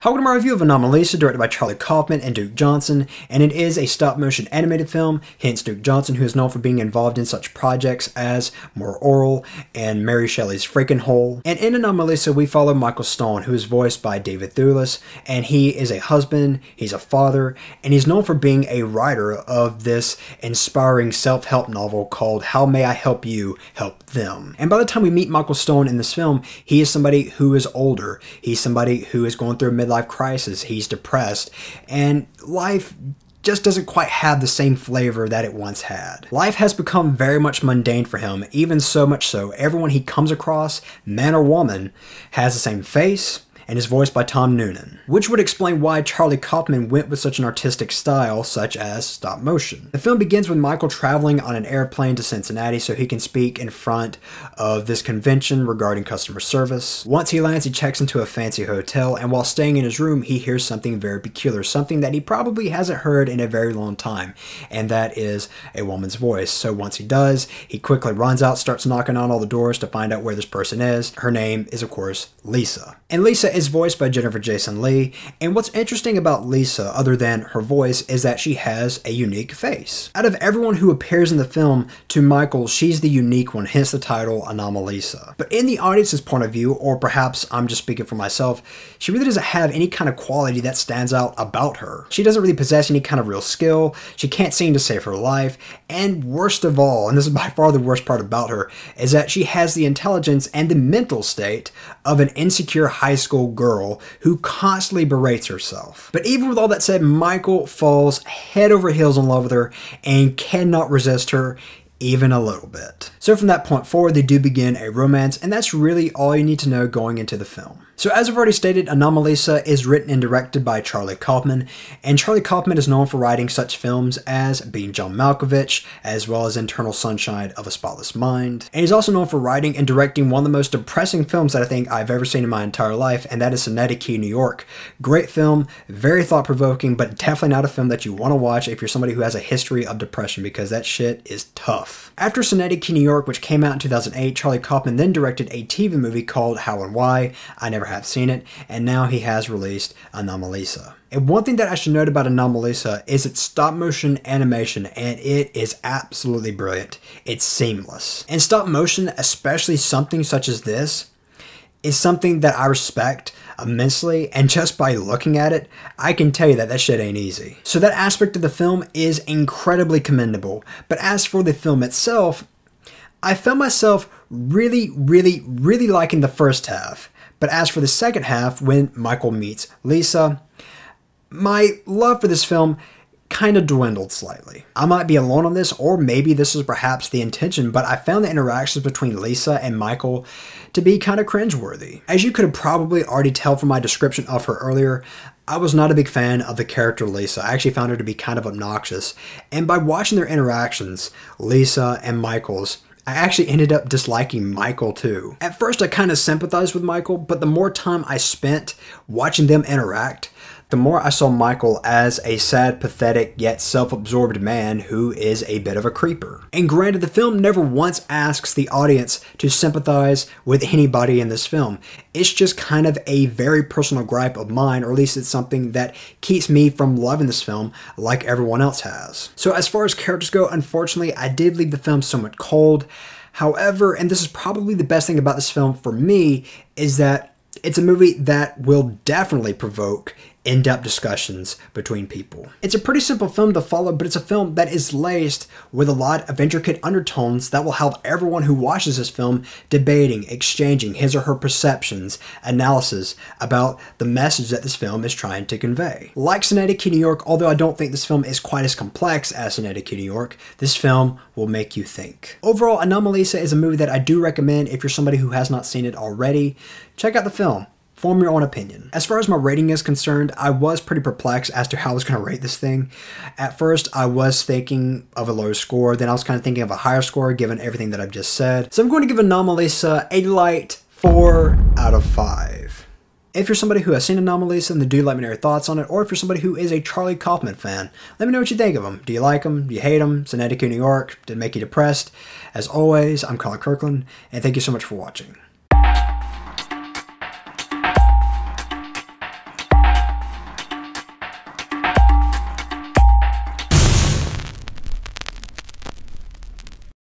Welcome to my review of Anomalisa, directed by Charlie Kaufman and Duke Johnson, and it is a stop-motion animated film, hence Duke Johnson, who is known for being involved in such projects as More Oral and Mary Shelley's Freakin' Hole. And in Anomalisa, we follow Michael Stone, who is voiced by David Thewlis, and he is a husband, he's a father, and he's known for being a writer of this inspiring self-help novel called How May I Help You, Help Them. And by the time we meet Michael Stone in this film, he is somebody who is older, he's somebody who is going through a midlife crisis, he's depressed, and life just doesn't quite have the same flavor that it once had. Life has become very much mundane for him, even so much so everyone he comes across, man or woman, has the same face and is voiced by Tom Noonan, which would explain why Charlie Kaufman went with such an artistic style such as stop motion. The film begins with Michael traveling on an airplane to Cincinnati so he can speak in front of this convention regarding customer service. Once he lands, he checks into a fancy hotel, and while staying in his room, he hears something very peculiar, something that he probably hasn't heard in a very long time, and that is a woman's voice. So once he does, he quickly runs out, starts knocking on all the doors to find out where this person is. Her name is, of course, Lisa. And Lisa is voiced by Jennifer Jason Leigh, and what's interesting about Lisa, other than her voice, is that she has a unique face. Out of everyone who appears in the film, to Michael, she's the unique one, hence the title Anomalisa. But in the audience's point of view, or perhaps I'm just speaking for myself, she really doesn't have any kind of quality that stands out about her. She doesn't really possess any kind of real skill, she can't seem to save her life, and worst of all, and this is by far the worst part about her, is that she has the intelligence and the mental state of an insecure high school girl who constantly berates herself. But even with all that said, Michael falls head over heels in love with her and cannot resist her even a little bit. So from that point forward, they do begin a romance, and that's really all you need to know going into the film. So as I've already stated, Anomalisa is written and directed by Charlie Kaufman, and Charlie Kaufman is known for writing such films as Being John Malkovich, as well as Eternal Sunshine of a Spotless Mind. And he's also known for writing and directing one of the most depressing films that I think I've ever seen in my entire life, and that is Synecdoche, New York. Great film, very thought-provoking, but definitely not a film that you want to watch if you're somebody who has a history of depression, because that shit is tough. After Synecdoche, New York, which came out in 2008, Charlie Kaufman then directed a TV movie called How and Why. I never have seen it, and now he has released Anomalisa. And one thing that I should note about Anomalisa is its stop motion animation, and it is absolutely brilliant. It's seamless. And stop motion, especially something such as this, is something that I respect immensely, and just by looking at it, I can tell you that that shit ain't easy. So that aspect of the film is incredibly commendable, but as for the film itself, I found myself really liking the first half. But as for the second half, when Michael meets Lisa, my love for this film kind of dwindled slightly. I might be alone on this, or maybe this is perhaps the intention, but I found the interactions between Lisa and Michael to be kind of cringeworthy. As you could have probably already tell from my description of her earlier, I was not a big fan of the character Lisa. I actually found her to be kind of obnoxious, and by watching their interactions, Lisa and Michael's, I actually ended up disliking Michael too. At first I kind of sympathized with Michael, but the more time I spent watching them interact, the more I saw Michael as a sad, pathetic, yet self-absorbed man who is a bit of a creeper. And granted, the film never once asks the audience to sympathize with anybody in this film. It's just kind of a very personal gripe of mine, or at least it's something that keeps me from loving this film like everyone else has. So as far as characters go, unfortunately, I did leave the film somewhat cold. However, and this is probably the best thing about this film for me, is that it's a movie that will definitely provoke in-depth discussions between people. It's a pretty simple film to follow, but it's a film that is laced with a lot of intricate undertones that will help everyone who watches this film debating, exchanging his or her perceptions, analysis about the message that this film is trying to convey. Like Synecdoche, New York, although I don't think this film is quite as complex as Synecdoche, New York, this film will make you think. Overall, Anomalisa is a movie that I do recommend if you're somebody who has not seen it already. Check out the film. Form your own opinion. As far as my rating is concerned, I was pretty perplexed as to how I was going to rate this thing. At first, I was thinking of a low score, then I was kind of thinking of a higher score given everything that I've just said. So I'm going to give Anomalisa a light 4 out of 5. If you're somebody who has seen Anomalisa, then do let me know your thoughts on it, or if you're somebody who is a Charlie Kaufman fan, let me know what you think of him. Do you like him? Do you hate him? Synecdoche, New York? Did it make you depressed? As always, I'm Colin Kirkland, and thank you so much for watching.